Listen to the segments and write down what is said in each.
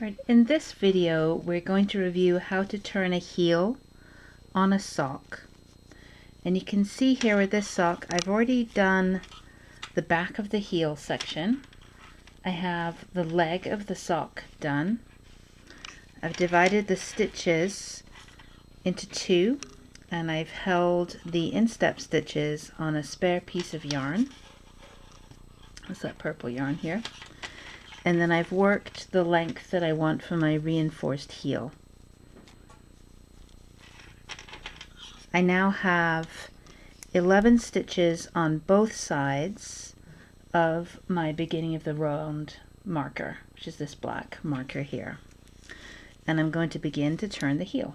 Right, in this video we're going to review how to turn a heel on a sock. And you can see here with this sock I've already done the back of the heel section. I have the leg of the sock done. I've divided the stitches into two and I've held the instep stitches on a spare piece of yarn. That's that purple yarn here. And then I've worked the length that I want for my reinforced heel. I now have 11 stitches on both sides of my beginning of the round marker, which is this black marker here. And I'm going to begin to turn the heel.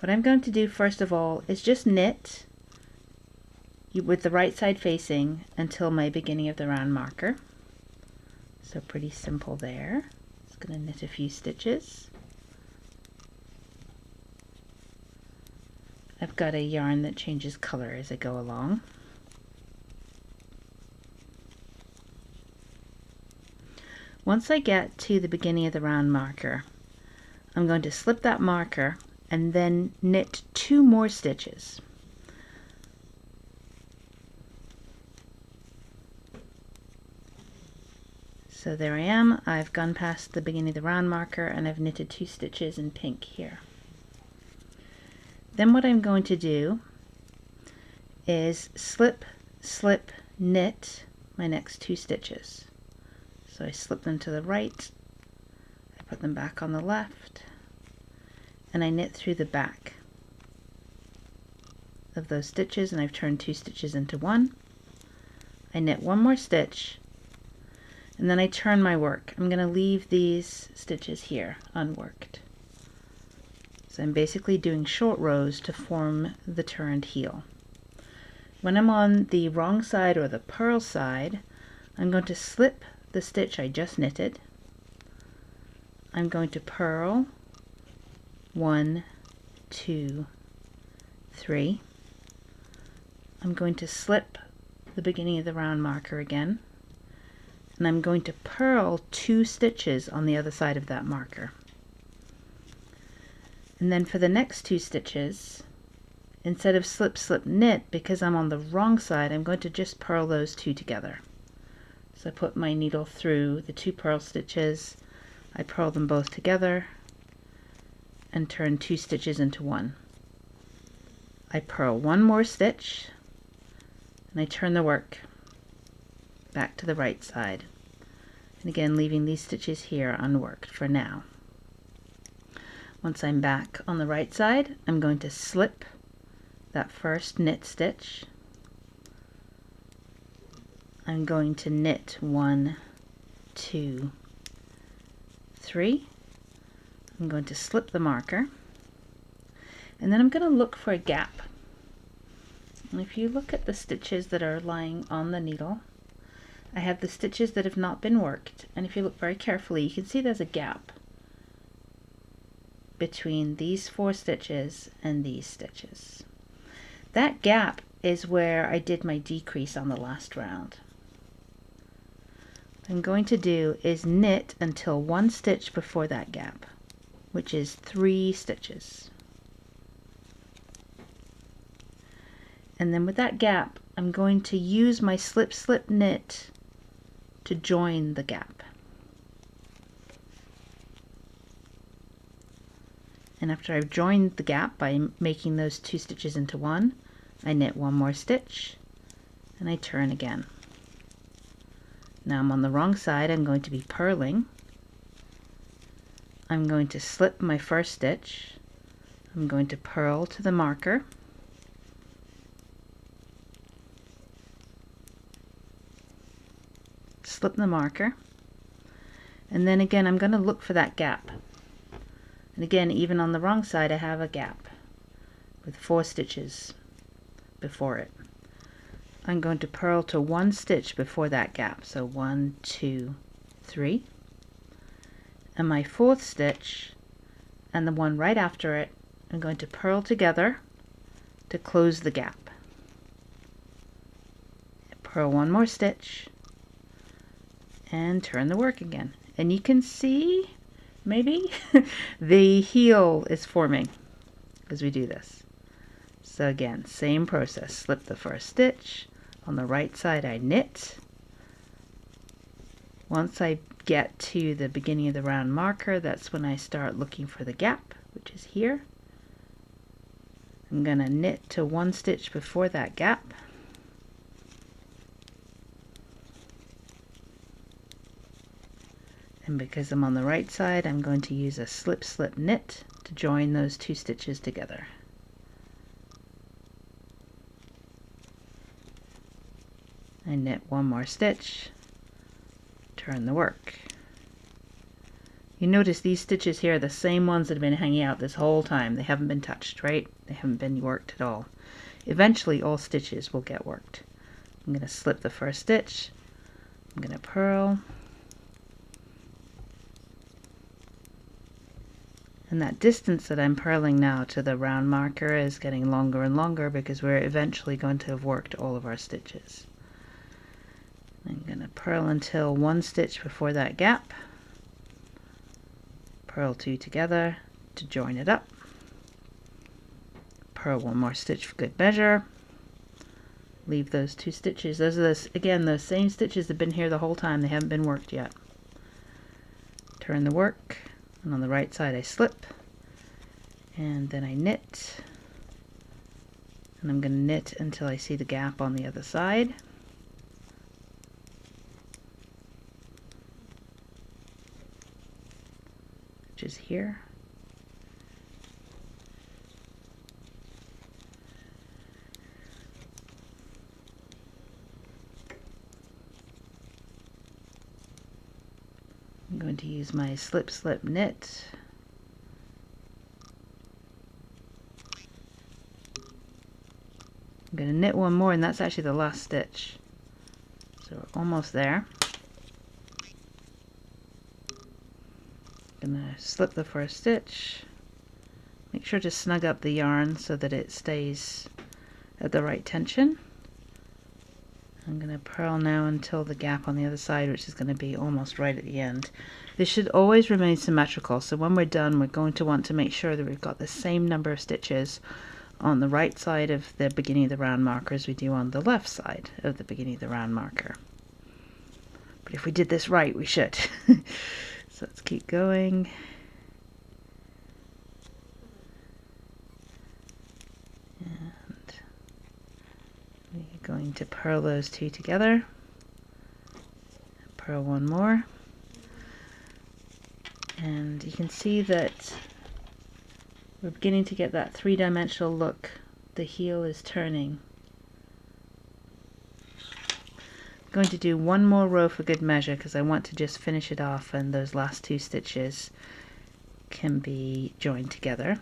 What I'm going to do first of all is just knit with the right side facing until my beginning of the round marker. So pretty simple there. Just going to knit a few stitches. I've got a yarn that changes color as I go along. Once I get to the beginning of the round marker, I'm going to slip that marker and then knit 2 more stitches. So there I am, I've gone past the beginning of the round marker and I've knitted 2 stitches in pink here. Then what I'm going to do is slip, slip, knit my next 2 stitches. So I slip them to the right, I put them back on the left, and I knit through the back of those stitches, and I've turned 2 stitches into 1. I knit 1 more stitch, and then I turn my work. I'm going to leave these stitches here unworked. So I'm basically doing short rows to form the turned heel. When I'm on the wrong side or the purl side, I'm going to slip the stitch I just knitted. I'm going to purl 1, 2, 3. I'm going to slip the beginning of the round marker again, and I'm going to purl 2 stitches on the other side of that marker. And then for the next 2 stitches, instead of slip, slip, knit, because I'm on the wrong side, I'm going to just purl those 2 together. So I put my needle through the 2 purl stitches, I purl them both together, and turn 2 stitches into 1. I purl 1 more stitch, and I turn the work back to the right side. And again, leaving these stitches here unworked for now. Once I'm back on the right side, I'm going to slip that first knit stitch. I'm going to knit 1, 2, 3. I'm going to slip the marker, and then I'm going to look for a gap. And if you look at the stitches that are lying on the needle, I have the stitches that have not been worked, and if you look very carefully, you can see there's a gap between these 4 stitches and these stitches. That gap is where I did my decrease on the last round. What I'm going to do is knit until 1 stitch before that gap, which is 3 stitches. And then with that gap, I'm going to use my slip, slip, knit to join the gap. And after I've joined the gap by making those 2 stitches into 1, I knit 1 more stitch and I turn again. Now I'm on the wrong side, I'm going to be purling. I'm going to slip my first stitch. I'm going to purl to the marker. Slip the marker. And then again, I'm going to look for that gap. And again, even on the wrong side, I have a gap with 4 stitches before it. I'm going to purl to 1 stitch before that gap. So 1, 2, 3. And my 4th stitch and the one right after it, I'm going to purl together to close the gap. Purl 1 more stitch and turn the work again. And you can see maybe, the heel is forming as we do this. So again, same process. Slip the first stitch. On the right side I knit. Once I get to the beginning of the round marker, that's when I start looking for the gap, which is here. I'm going to knit to one stitch before that gap. And because I'm on the right side, I'm going to use a slip slip knit to join those two stitches together. I knit one more stitch, turn the work. You notice these stitches here are the same ones that have been hanging out this whole time. They haven't been touched, right? They haven't been worked at all. Eventually all stitches will get worked. I'm going to slip the first stitch, I'm going to purl, and that distance that I'm purling now to the round marker is getting longer and longer because we're eventually going to have worked all of our stitches. I'm going to purl until one stitch before that gap, purl two together to join it up, purl one more stitch for good measure, leave those two stitches. Those are again those same stitches that have been here the whole time. They haven't been worked yet. Turn the work, and on the right side I slip, and then I knit, and I'm going to knit until I see the gap on the other side. Which is here. I'm going to use my slip slip knit. I'm going to knit one more, and that's actually the last stitch. So we're almost there. I'm going to slip the first stitch. Make sure to snug up the yarn so that it stays at the right tension. I'm going to purl now until the gap on the other side, which is going to be almost right at the end. This should always remain symmetrical, so when we're done we're going to want to make sure that we've got the same number of stitches on the right side of the beginning of the round marker as we do on the left side of the beginning of the round marker. But if we did this right, we should. So let's keep going. And we're going to purl those two together. Purl one more. And you can see that we're beginning to get that three-dimensional look. The heel is turning. I'm going to do one more row for good measure because I want to just finish it off and those last two stitches can be joined together.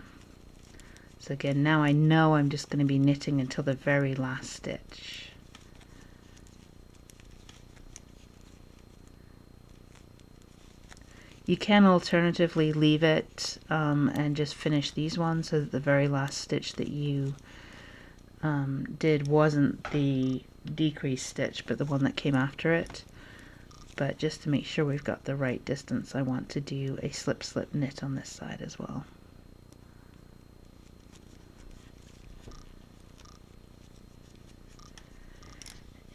So again, now I know I'm just going to be knitting until the very last stitch. You can alternatively leave it and just finish these ones so that the very last stitch that you did wasn't the decreased stitch but the one that came after it. But just to make sure we've got the right distance, I want to do a slip slip knit on this side as well.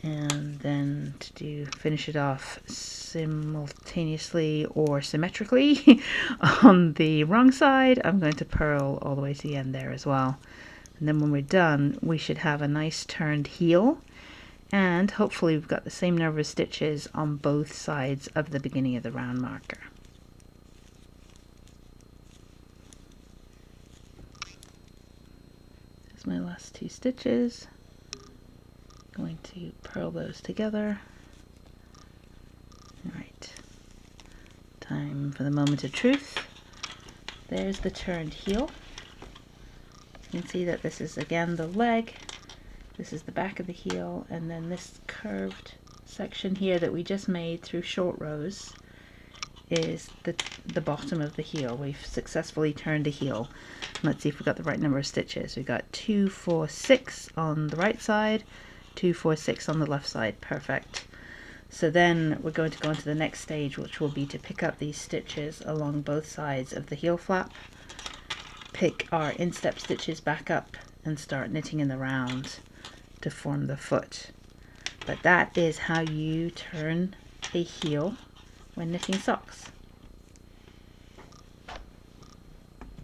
And then to finish it off simultaneously or symmetrically on the wrong side, I'm going to purl all the way to the end there as well. And then when we're done, we should have a nice turned heel, and hopefully we've got the same number of stitches on both sides of the beginning of the round marker. There's my last two stitches. Going to purl those together. Alright, time for the moment of truth. There's the turned heel. You can see that this is again the leg, this is the back of the heel, and then this curved section here that we just made through short rows is the bottom of the heel. We've successfully turned a heel. Let's see if we've got the right number of stitches. We've got 2, 4, 6 on the right side, 2, 4, 6 on the left side. Perfect. So then we're going to go into the next stage, which will be to pick up these stitches along both sides of the heel flap, pick our instep stitches back up and start knitting in the round to form the foot. But that is how you turn a heel when knitting socks.